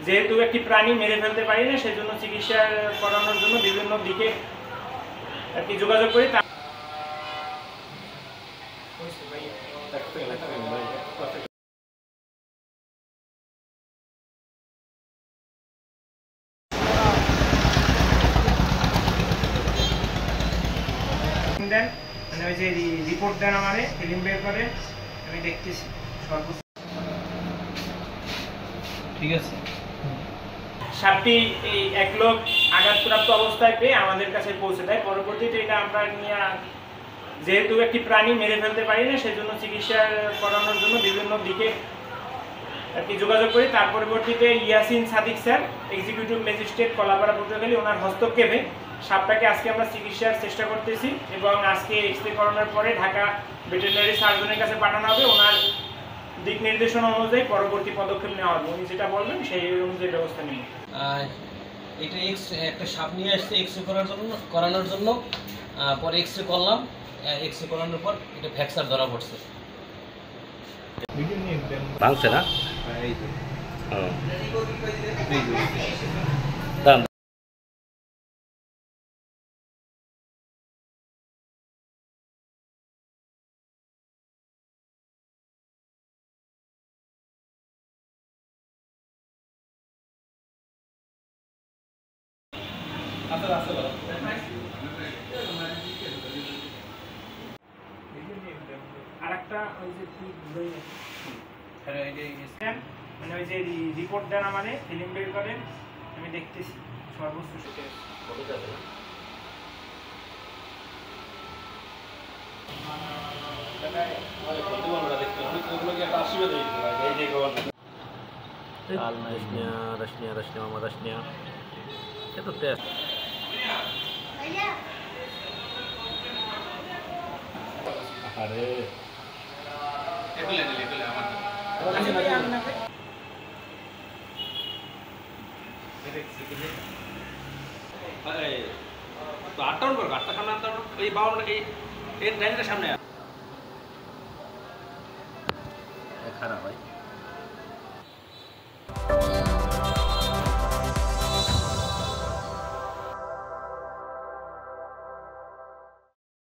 যেহেতু একটি প্রাণী মেরে ফেলতে পারি না, সেজন্য চিকিৎসা করানোর জন্য বিভিন্ন দিকে আর কি যোগাযোগ করি। দেন মানে ওই যে রিপোর্ট দেন, আমারে ফিল্ম বের করে, আমি দেখতেছি সর্বোচ্চ ঠিক আছে। সাপটি এই এক লোক আঘাতপ্রাপ্ত অবস্থায় পেয়ে আমাদের কাছে পৌঁছে দেয়। পরবর্তীতে এটা আমরা নিয়ে, যেহেতু একটি প্রাণী মেরে ফেলতে পারি না, সেজন্য চিকিৎসা করানোর জন্য বিভিন্ন দিকে আর কি যোগাযোগ করি। তার পরবর্তীতে Yasin Sadiq sir, executive magistrate Kalapara Patuakhali, ওনার হস্তক্ষেপে সাপটাকে আজকে আমরা চিকিৎসার চেষ্টা করতেছি এবং আজকে এক্সরে করানোর পরে ঢাকা ভেটেরিনারি সার্জনের কাছে পাঠানো হবে। ওনার দিক নির্দেশনা অনুযায়ী পরবর্তী পদক্ষেপ নেওয়া হবে। উনি যেটা বলবেন সেই অনুযায়ী ব্যবস্থা নেব। এটা একটা সাপ নিয়ে আসছে এক্সরে করানোর জন্য। পরে এক্সরে করলাম, এক্সরে করানোর পর এটা ফ্র্যাকচার ধরা পড়ছে। ভাঙছে না? আরেকটা ওই যে মানে ওই যে রিপোর্ট দেন, আমাদের ফিল্ম বের করেন, আমি দেখতেছি সর্বোচ্চ খারাপ হয়।